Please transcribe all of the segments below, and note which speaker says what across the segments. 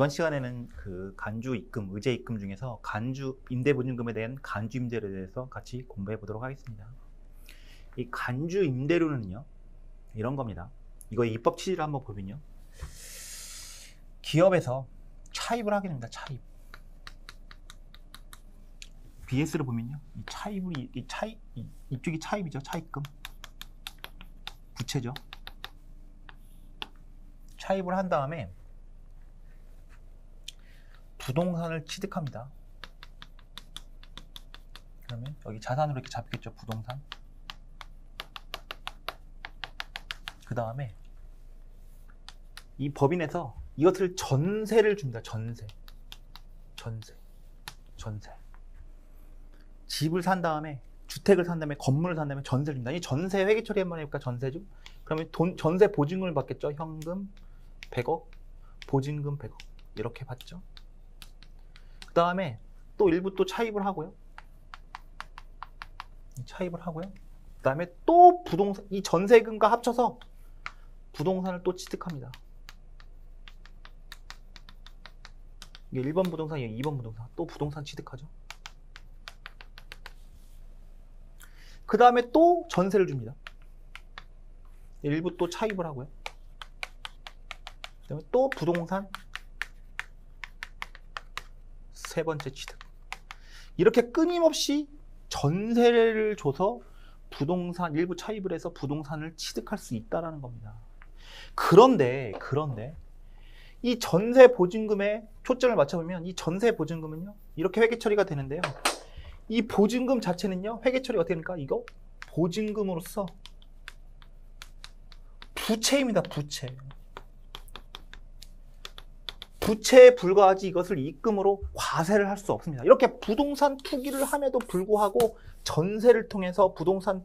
Speaker 1: 이번 시간에는 그 간주 입금, 의제 입금 중에서 간주 임대보증금에 대한 간주 임대료에 대해서 같이 공부해 보도록 하겠습니다. 이 간주 임대료는요, 이런 겁니다. 이거 입법 취지를 한번 보면요, 기업에서 차입을 하게 됩니다. 차입. BS를 보면요, 이 차입을 이쪽이 차입이죠. 차입금. 부채죠. 차입을 한 다음에 부동산을 취득합니다. 그러면 여기 자산으로 이렇게 잡겠죠. 부동산. 그 다음에 이 법인에서 이것을 전세를 줍니다. 전세. 집을 산 다음에, 주택을 산 다음에, 건물을 산 다음에 전세를 줍니다. 이 전세 회계 처리 한번 해볼까? 전세죠. 그러면 전세 보증금을 받겠죠. 현금 100억, 보증금 100억 이렇게 받죠. 그 다음에 또 일부 또 차입을 하고요. 그 다음에 또 부동산, 이 전세금과 합쳐서 부동산을 또 취득합니다. 이게 1번 부동산, 2번 부동산, 또 부동산 취득하죠. 그 다음에 또 전세를 줍니다. 일부 또 차입을 하고요. 그 다음에 또 부동산 세 번째 취득. 이렇게 끊임없이 전세를 줘서 부동산 일부 차입을 해서 부동산을 취득할 수 있다는 겁니다. 그런데 이 전세 보증금에 초점을 맞춰보면 이 전세 보증금은요, 이렇게 회계 처리가 되는데요, 이 보증금 자체는요, 회계 처리 어떻게 됩니까? 이거 보증금으로서 부채입니다. 부채에 불과하지 이것을 입금으로 과세를 할 수 없습니다. 이렇게 부동산 투기를 함에도 불구하고 전세를 통해서 부동산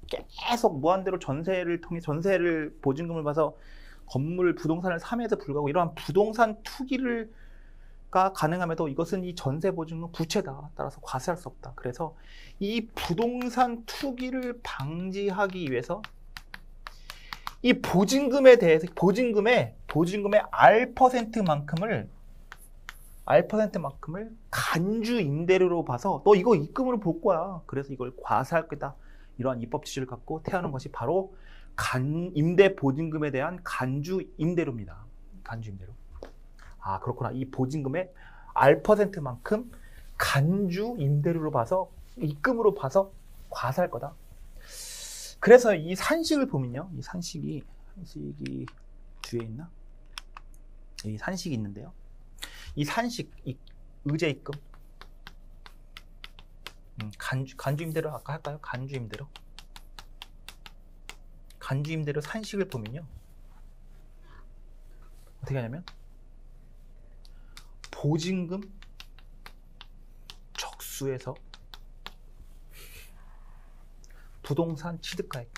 Speaker 1: 계속 무한대로 전세를 통해 전세를 보증금을 봐서 건물 부동산을 삼에도 불구하고 이러한 부동산 투기가 가능함에도 이것은 이 전세 보증금 부채다. 따라서 과세할 수 없다. 그래서 이 부동산 투기를 방지하기 위해서 이 보증금에 대해서 보증금의 R%만큼을 간주 임대료로 봐서 너 이거 입금으로 볼 거야. 그래서 이걸 과세할 거다. 이러한 입법 취지를 갖고 태어난 것이 바로 임대 보증금에 대한 간주 임대료입니다. 간주 임대료. 아, 그렇구나. 이 보증금의 R%만큼 간주 임대료로 봐서 입금으로 봐서 과세할 거다. 그래서 이 산식을 보면요, 이 산식이 뒤에 있나? 이 산식이 있는데요. 이 산식, 이 의제 입금, 간주 임대료 아까 할까요? 간주 임대료 산식을 보면요, 어떻게 하냐면 보증금 적수에서 부동산 취득가액,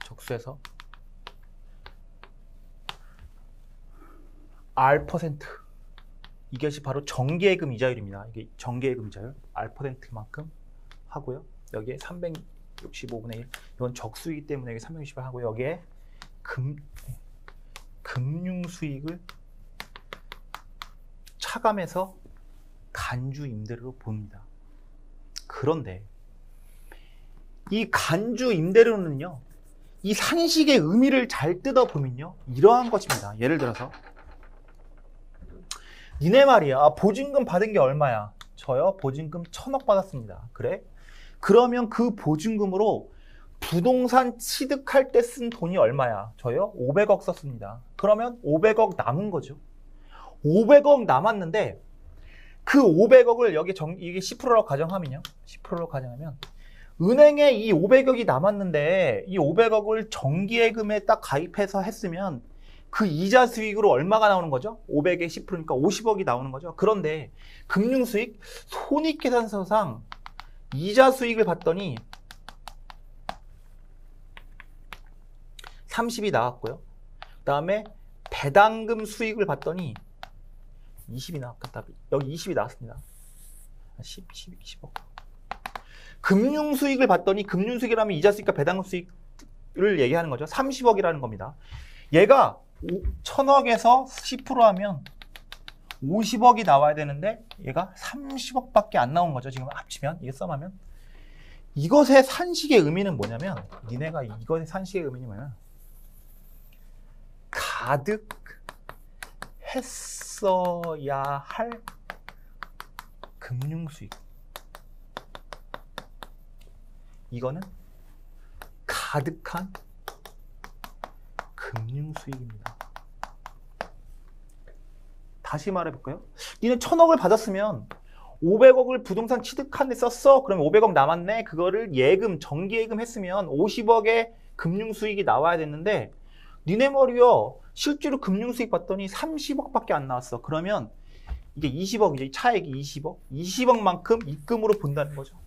Speaker 1: 적수에서 R%, 이것이 바로 정기예금 이자율입니다. 이게 정기예금 이자율 R%만큼 하고요. 여기에 365분의 1, 이건 적수이기 때문에 여기 360을 하고요. 여기에 금융 수익을 차감해서 간주 임대료로 봅니다. 그런데 이 간주 임대료는요, 이 산식의 의미를 잘 뜯어보면요, 이러한 것입니다. 예를 들어서 니네 말이야, 보증금 받은 게 얼마야? 저요, 보증금 1000억 받았습니다. 그래? 그러면 그 보증금으로 부동산 취득할 때 쓴 돈이 얼마야? 저요, 500억 썼습니다. 그러면 500억 남은 거죠. 500억 남았는데 그 500억을 여기 이게 10%라고 가정하면요, 10%로 가정하면 은행에 이 500억이 남았는데 이 500억을 정기예금에 딱 가입해서 했으면 그 이자 수익으로 얼마가 나오는 거죠? 500에 10%니까 50억이 나오는 거죠. 그런데 금융수익 손익계산서상 이자 수익을 봤더니 30이 나왔고요. 그 다음에 배당금 수익을 봤더니 20이 나왔겠다. 여기 20이 나왔습니다. 10억. 금융수익을 봤더니 금융수익이라면 이자 수익과 배당금 수익 얘기하는 거죠. 30억이라는 겁니다. 얘가 1000억에서 10% 하면 50억이 나와야 되는데 얘가 30억밖에 안 나온 거죠. 지금 합치면, 이게 썸하면. 이것의 산식의 의미는 뭐냐면, 니네가 이것의 산식의 의미는 뭐냐면, 가득했어야 할 금융수익. 이거는 가득한 금융수익입니다. 다시 말해볼까요? 니네 1000억을 받았으면 500억을 부동산 취득한 데 썼어. 그러면 500억 남았네. 그거를 예금, 정기예금 했으면 50억의 금융수익이 나와야 됐는데 니네 말이요. 실제로 금융수익 봤더니 30억밖에 안 나왔어. 그러면 이게 20억이죠. 차액이 20억. 20억만큼 입금으로 본다는 거죠.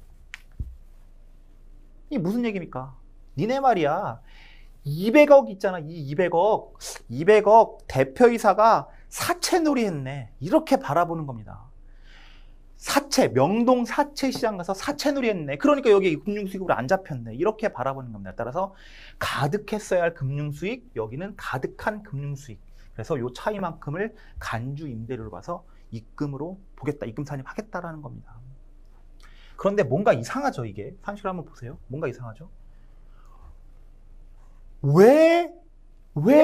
Speaker 1: 이게 무슨 얘기입니까? 니네 말이야. 200억 있잖아. 이 200억 대표이사가 사채놀이 했네. 이렇게 바라보는 겁니다. 사채, 명동 사채 시장 가서 사채놀이 했네. 그러니까 여기 금융수익으로 안 잡혔네. 이렇게 바라보는 겁니다. 따라서 가득했어야 할 금융수익, 여기는 가득한 금융수익. 그래서 요 차이만큼을 간주 임대료로 봐서 입금으로 보겠다. 입금 산입하겠다라는 겁니다. 그런데 뭔가 이상하죠, 이게. 산식을 한번 보세요. 뭔가 이상하죠? 왜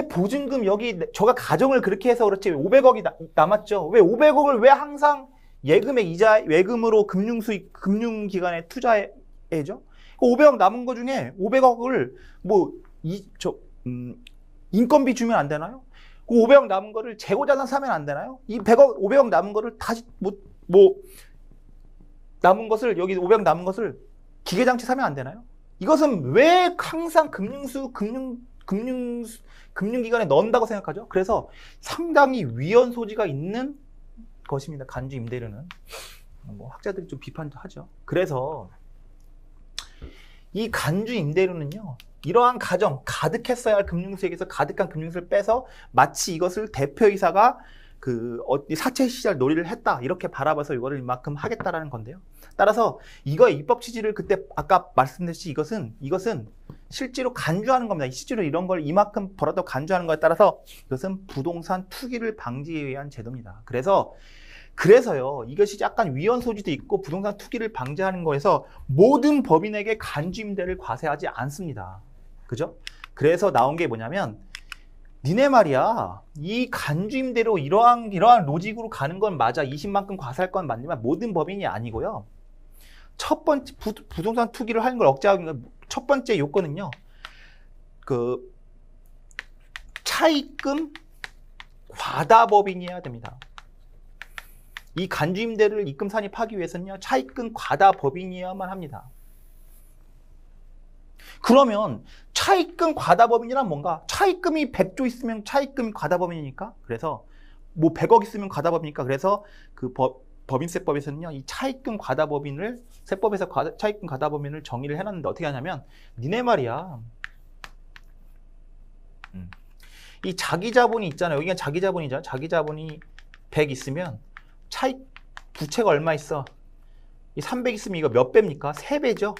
Speaker 1: 보증금 여기, 저가 가정을 그렇게 해서 그렇지 500억이 남았죠? 왜 500억을 왜 항상 예금의 이자, 예금으로 금융수익, 금융기관에 투자해죠? 500억 남은 거 중에 500억을 인건비 주면 안 되나요? 그 500억 남은 거를 재고자산 사면 안 되나요? 이 500억 남은 거를 다시 남은 것을, 여기 500억 남은 것을 기계장치 사면 안 되나요? 이것은 왜 항상 금융기관에 넣는다고 생각하죠? 그래서 상당히 위헌 소지가 있는 것입니다. 간주 임대료는. 학자들이 좀 비판도 하죠. 그래서 이 간주 임대료는요, 이러한 가정, 가득했어야 할 금융수익에서 가득한 금융수익을 빼서 마치 이것을 대표이사가 사채 시절 놀이를 했다. 이렇게 바라봐서 이거를 이만큼 하겠다라는 건데요. 따라서 이거의 입법 취지를 그때 아까 말씀드렸듯이 이것은 실제로 간주하는 겁니다. 실제로 이런 걸 이만큼 벌어도 간주하는 거에 따라서 이것은 부동산 투기를 방지에 의한 제도입니다. 그래서요, 이것이 약간 위헌 소지도 있고 부동산 투기를 방지하는 거에서 모든 법인에게 간주 임대를 과세하지 않습니다. 그죠? 그래서 나온 게 뭐냐면, 니네 말이야, 이 간주 임대로 이러한 로직으로 가는 건 맞아. 20만큼 과세할 건 맞지만 모든 법인이 아니고요. 첫 번째 부동산 투기를 하는 걸 억제하는 첫 번째 요건은요, 차입금 과다법인이어야 됩니다. 이 간주 임대를 입금 산입하기 위해서는요, 차입금 과다법인이어야만 합니다. 그러면 차입금 과다법인이란 뭔가? 차입금이 100조 있으면 차입금이 과다법인이니까? 그래서 100억 있으면 과다법이니까, 그래서 법인세법에서는요, 이 차입금 과다법인을, 세법에서 차입금 과다법인을 정의를 해놨는데 어떻게 하냐면, 니네 말이야, 이 자기자본이 있잖아요. 여기가 자기자본이잖아. 자기자본이 100 있으면 부채가 얼마 있어? 이 300 있으면 이거 몇 배입니까? 3배죠.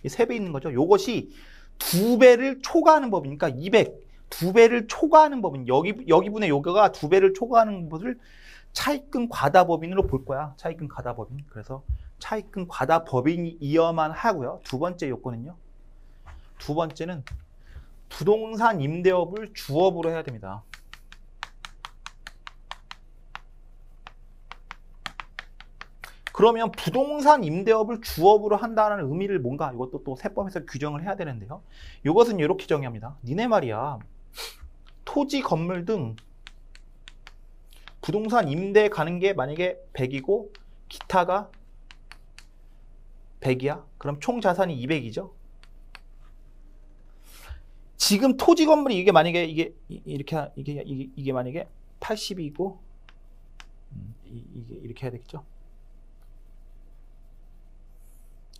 Speaker 1: 이 3배 있는 거죠. 요것이 2배를 초과하는 법이니까 200, 2배를 초과하는 법인, 여기분의 요거가 2배를 초과하는 것을 차입금 과다법인으로 볼 거야. 차입금 과다법인. 그래서 차입금 과다법인이어만 하고요. 두 번째 요건은요, 두 번째는 부동산 임대업을 주업으로 해야 됩니다. 그러면 부동산 임대업을 주업으로 한다는 의미를 뭔가, 이것도 또 세법에서 규정을 해야 되는데요. 이것은 이렇게 정의합니다. 니네 말이야, 토지, 건물 등 부동산 임대 가는 게 만약에 100이고 기타가 100이야. 그럼 총 자산이 200이죠. 지금 토지, 건물이 이게 만약에 이게 만약에 80이고 이게 이렇게 해야 되겠죠.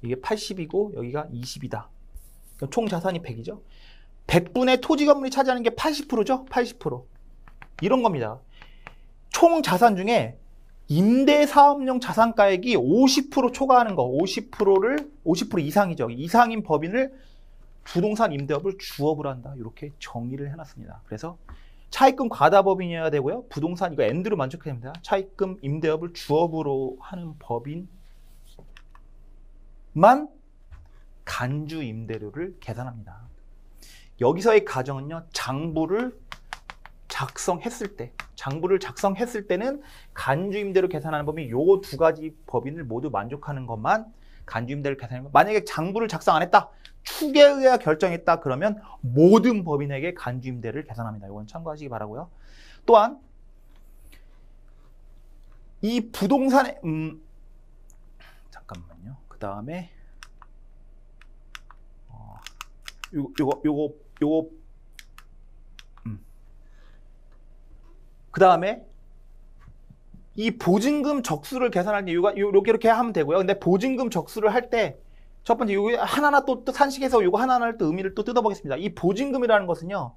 Speaker 1: 이게 80이고 여기가 20이다. 그럼 총 자산이 100이죠. 100분의 토지 건물이 차지하는 게 80%죠. 80%. 이런 겁니다. 총 자산 중에 임대사업용 자산가액이 50% 초과하는 거, 50% 이상이죠. 이상인 법인을 부동산 임대업을 주업으로 한다. 이렇게 정의를 해놨습니다. 그래서 차입금 과다법인이어야 되고요. 부동산 이거 엔드로 만족해야 됩니다. 차입금 임대업을 주업으로 하는 법인만 간주 임대료를 계산합니다. 여기서의 가정은요. 장부를 작성했을 때는 간주 임대료 계산하는 법인 요 두 가지 법인을 모두 만족하는 것만 간주 임대료를 계산하는 거. 만약에 장부를 작성 안 했다. 축에 의해 결정했다. 그러면 모든 법인에게 간주 임대를 계산합니다. 이건 참고하시기 바라고요. 또한 이 부동산의 잠깐만요. 그 다음에 요거 그 다음에 이 보증금 적수를 계산할 때 이렇게 하면 되고요. 근데 보증금 적수를 할 때 첫 번째 요거 하나하나 또 산식해서 요거 하나하나를 또 의미를 또 뜯어보겠습니다. 이 보증금이라는 것은요.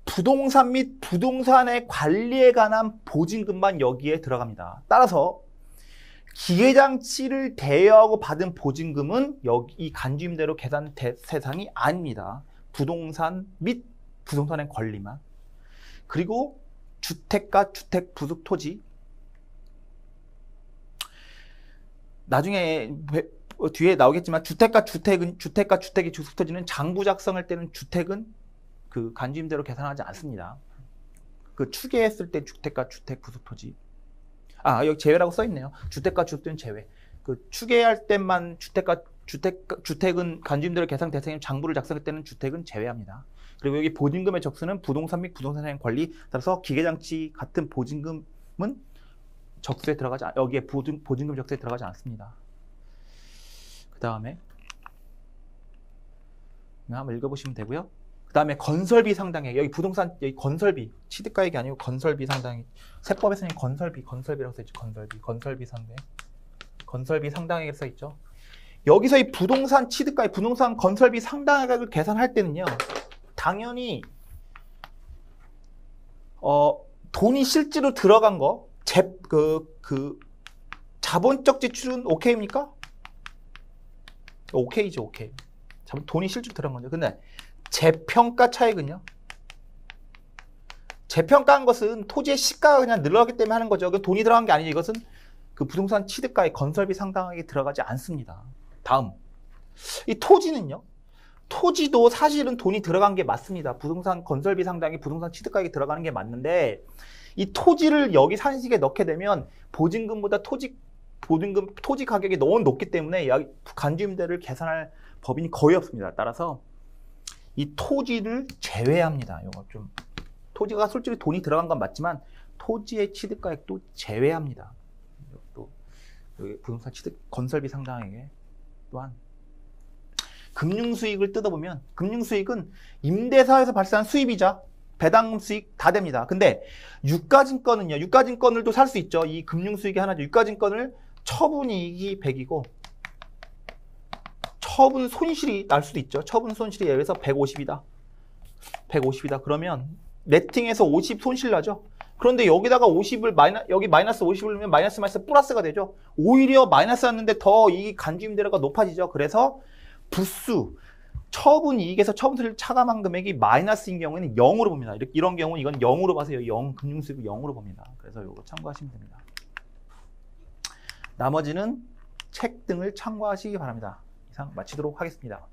Speaker 1: 부동산 및 부동산의 관리에 관한 보증금만 여기에 들어갑니다. 따라서 기계장치를 대여하고 받은 보증금은 여기 이 간주임대로 계산 대상이 아닙니다. 부동산 및 부동산의 권리만. 그리고 주택과 주택 부속 토지. 나중에 뒤에 나오겠지만 주택과 주택의 주속 토지는 장부 작성할 때는 주택은 그 간주임대로 계산하지 않습니다. 그 추계했을 때 주택과 주택 부속 토지. 여기 제외라고 써 있네요. 주택과 주택은 제외. 그 추계할 때만 주택은 간주임대로 계산 대상인 장부를 작성할 때는 주택은 제외합니다. 그리고 여기 보증금의 적수는 부동산 및 부동산의 권리. 따라서 기계장치 같은 보증금은 적수에 들어가지 여기에 보증금 적수에 들어가지 않습니다. 그 다음에 한번 읽어보시면 되고요. 그 다음에 건설비 상당액. 여기 부동산 여기 건설비 취득가액이 아니고 건설비 상당액. 세법에서는 건설비라고 써있죠. 건설비 상당액. 건설비 상당액이라고 써있죠. 여기서 이 부동산 취득가액, 부동산 건설비 상당액을 계산할 때는요. 당연히 돈이 실제로 들어간 거 자본적 지출은 오케이입니까? 오케이죠, 오케이. 돈이 실제로 들어간 거죠. 근데 재평가 차익은요? 재평가한 것은 토지의 시가가 그냥 늘어나기 때문에 하는 거죠. 돈이 들어간 게 아니죠. 이것은 그 부동산 취득가액 건설비 상당액이 들어가지 않습니다. 다음. 이 토지는요? 토지도 사실은 돈이 들어간 게 맞습니다. 부동산 건설비 상당액이 부동산 취득가액이 들어가는 게 맞는데 이 토지를 여기 산식에 넣게 되면 보증금보다 토지 가격이 너무 높기 때문에 간주임대를 계산할 법인이 거의 없습니다. 따라서 이 토지를 제외합니다. 이거 좀 토지가 솔직히 돈이 들어간 건 맞지만 토지의 취득가액도 제외합니다. 또 여기 부동산 취득 건설비 상당액에 또한 금융수익을 뜯어보면 금융수익은 임대사에서 발생한 수입이자 배당금 수익 다 됩니다. 근데 유가증권은요. 유가증권을 또 살 수 있죠. 이 금융수익이 하나죠. 유가증권을 처분이익이 100이고 처분 손실이 날 수도 있죠. 처분 손실이 예를 들어서 150이다. 150이다. 그러면 네팅에서 50 손실 나죠. 그런데 여기다가 50을 여기 마이너스 50을 넣으면 마이너스 플러스가 되죠. 오히려 마이너스였는데 더 이 간주임대료가 높아지죠. 그래서 부수 처분 이익에서 처분 손실 차감한 금액이 마이너스인 경우에는 0으로 봅니다. 이런 경우는 이건 0으로 봐서 0 금융수익을 0으로 봅니다. 그래서 이거 참고하시면 됩니다. 나머지는 책 등을 참고하시기 바랍니다. 이상 마치도록 하겠습니다.